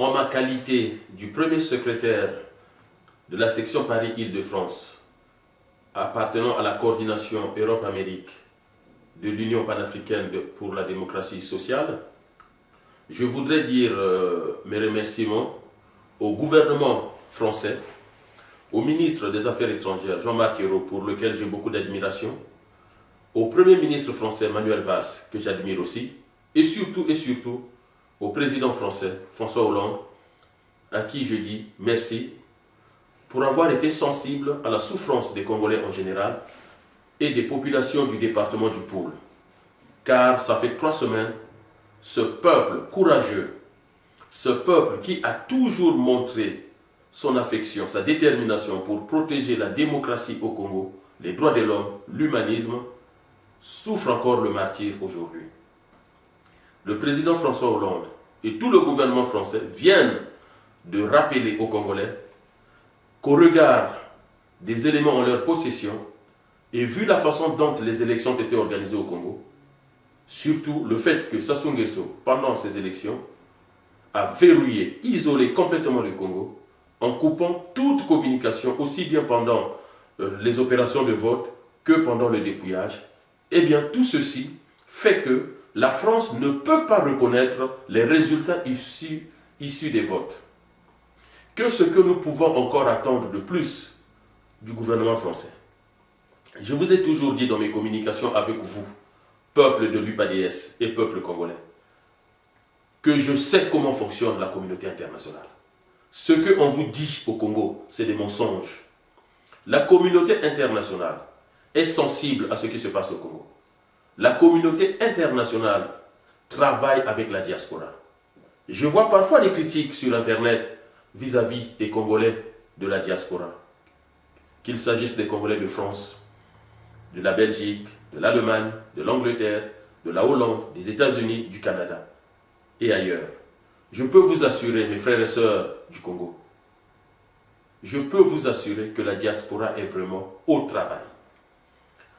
en ma qualité du premier secrétaire de la section Paris-Île-de-France, appartenant à la coordination Europe-Amérique de l'Union panafricaine pour la démocratie sociale, je voudrais dire mes remerciements au gouvernement français, au ministre des Affaires étrangères, Jean-Marc Ayrault, pour lequel j'ai beaucoup d'admiration, au Premier ministre français, Manuel Valls, que j'admire aussi, et surtout, au président français, François Hollande, à qui je dis merci pour avoir été sensible à la souffrance des Congolais en général et des populations du département du Poul. Car ça fait 3 semaines, ce peuple courageux, ce peuple qui a toujours montré son affection, sa détermination pour protéger la démocratie au Congo, les droits de l'homme, l'humanisme, souffre encore le martyre aujourd'hui. Le président François Hollande et tout le gouvernement français viennent de rappeler aux Congolais qu'au regard des éléments en leur possession et vu la façon dont les élections ont été organisées au Congo, surtout le fait que Sassou Nguesso, pendant ces élections, a verrouillé, isolé complètement le Congo en coupant toute communication, aussi bien pendant les opérations de vote que pendant le dépouillage. Eh bien, tout ceci fait que la France ne peut pas reconnaître les résultats issus des votes. Que ce que nous pouvons encore attendre de plus du gouvernement français. Je vous ai toujours dit dans mes communications avec vous, peuple de l'UPADS et peuple congolais, que je sais comment fonctionne la communauté internationale. Ce qu'on vous dit au Congo, c'est des mensonges. La communauté internationale est sensible à ce qui se passe au Congo. La communauté internationale travaille avec la diaspora. Je vois parfois des critiques sur Internet vis-à-vis des Congolais de la diaspora. Qu'il s'agisse des Congolais de France, de la Belgique, de l'Allemagne, de l'Angleterre, de la Hollande, des États-Unis, du Canada et ailleurs. Je peux vous assurer, mes frères et sœurs du Congo, je peux vous assurer que la diaspora est vraiment au travail.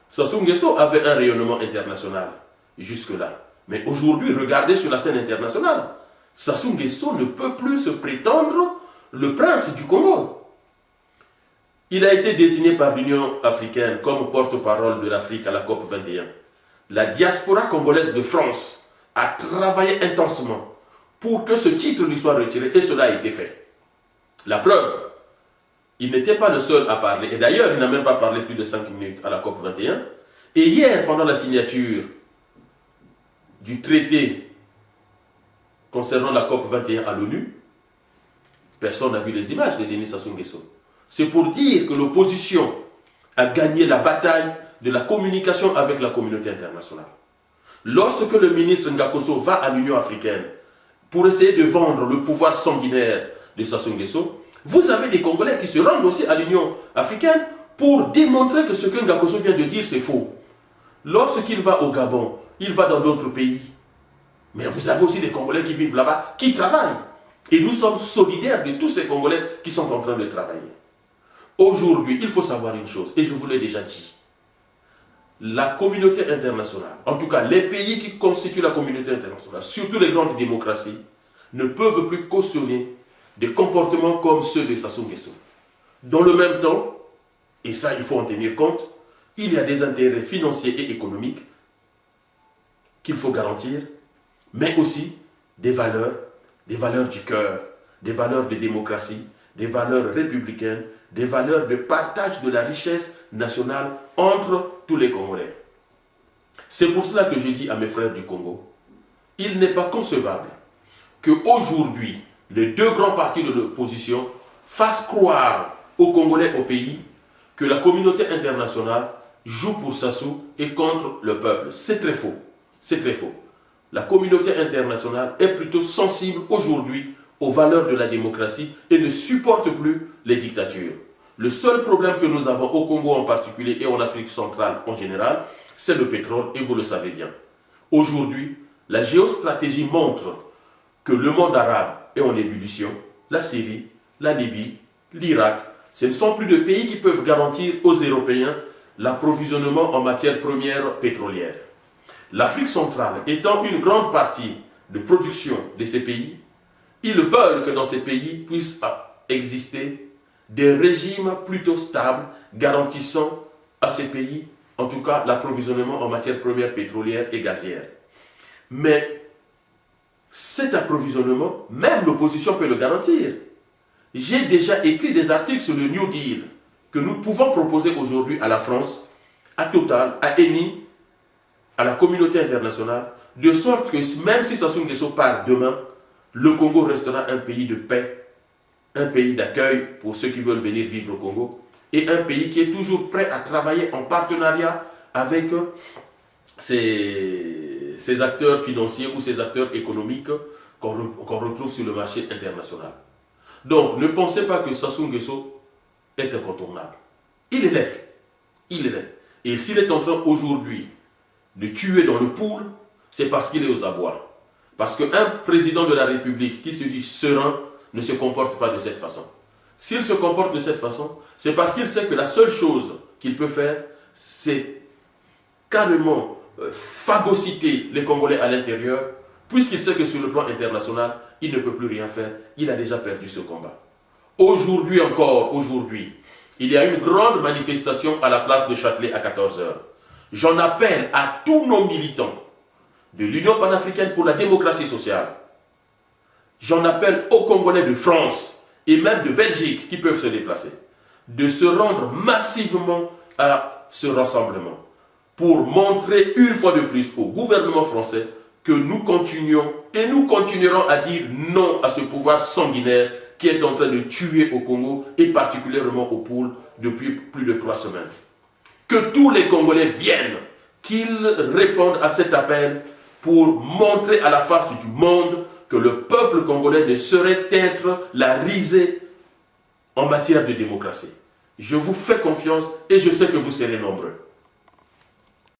Sassou Nguesso avait un rayonnement international jusque-là. Mais aujourd'hui, regardez sur la scène internationale, Sassou Nguesso ne peut plus se prétendre le prince du Congo. Il a été désigné par l'Union africaine comme porte-parole de l'Afrique à la COP 21. La diaspora congolaise de France a travaillé intensément pour que ce titre lui soit retiré et cela a été fait. La preuve, il n'était pas le seul à parler. Et d'ailleurs, il n'a même pas parlé plus de 5 minutes à la COP 21. Et hier, pendant la signature du traité concernant la COP 21 à l'ONU, personne n'a vu les images de Denis Sassou Nguesso. C'est pour dire que l'opposition a gagné la bataille de la communication avec la communauté internationale. Lorsque le ministre Ngakosso va à l'Union africaine pour essayer de vendre le pouvoir sanguinaire de Sassou Nguesso, vous avez des Congolais qui se rendent aussi à l'Union africaine pour démontrer que ce que Ngakosso vient de dire, c'est faux. Lorsqu'il va au Gabon, il va dans d'autres pays. Mais vous avez aussi des Congolais qui vivent là-bas, qui travaillent. Et nous sommes solidaires de tous ces Congolais qui sont en train de travailler. Aujourd'hui, il faut savoir une chose, et je vous l'ai déjà dit. La communauté internationale, en tout cas les pays qui constituent la communauté internationale, surtout les grandes démocraties, ne peuvent plus cautionner des comportements comme ceux de Sassou Nguesso. Dans le même temps, et ça il faut en tenir compte, il y a des intérêts financiers et économiques qu'il faut garantir, mais aussi des valeurs du cœur, des valeurs de démocratie, des valeurs républicaines, des valeurs de partage de la richesse nationale entre tous les Congolais. C'est pour cela que je dis à mes frères du Congo, il n'est pas concevable qu'aujourd'hui, les deux grands partis de l'opposition fassent croire aux Congolais, au pays, que la communauté internationale joue pour Sassou et contre le peuple. C'est très faux. C'est très faux. La communauté internationale est plutôt sensible aujourd'hui aux valeurs de la démocratie et ne supporte plus les dictatures. Le seul problème que nous avons au Congo en particulier et en Afrique centrale en général, c'est le pétrole et vous le savez bien. Aujourd'hui, la géostratégie montre que le monde arabe est en ébullition. La Syrie, la Libye, l'Irak, ce ne sont plus de pays qui peuvent garantir aux Européens l'approvisionnement en matières premières pétrolières. L'Afrique centrale étant une grande partie de production de ces pays, Ils veulent que dans ces pays puissent exister des régimes plutôt stables, garantissant à ces pays, en tout cas, l'approvisionnement en matières premières pétrolières et gazières. Mais cet approvisionnement, même l'opposition peut le garantir. J'ai déjà écrit des articles sur le New Deal que nous pouvons proposer aujourd'hui à la France, à Total, à Eni, à la communauté internationale, de sorte que même si Sassou Nguesso part demain, le Congo restera un pays de paix, un pays d'accueil pour ceux qui veulent venir vivre au Congo, et un pays qui est toujours prêt à travailler en partenariat avec ces acteurs financiers ou ces acteurs économiques qu'on retrouve sur le marché international. Donc, ne pensez pas que Sassou Nguesso est incontournable. Il l'est. Il l'est. Et s'il est en train aujourd'hui de tuer dans le pool, c'est parce qu'il est aux abois. Parce qu'un président de la République qui se dit serein ne se comporte pas de cette façon. S'il se comporte de cette façon, c'est parce qu'il sait que la seule chose qu'il peut faire, c'est carrément phagocyter les Congolais à l'intérieur, puisqu'il sait que sur le plan international, il ne peut plus rien faire. Il a déjà perdu ce combat. Aujourd'hui encore, il y a une grande manifestation à la place de Châtelet à 14 h. J'en appelle à tous nos militants de l'Union panafricaine pour la démocratie sociale. J'en appelle aux Congolais de France et même de Belgique qui peuvent se déplacer, de se rendre massivement à ce rassemblement pour montrer une fois de plus au gouvernement français que nous continuons et nous continuerons à dire non à ce pouvoir sanguinaire qui est en train de tuer au Congo et particulièrement au Poul depuis plus de 3 semaines. Que tous les Congolais viennent, qu'ils répondent à cet appel pour montrer à la face du monde que le peuple congolais ne saurait être la risée en matière de démocratie. Je vous fais confiance et je sais que vous serez nombreux.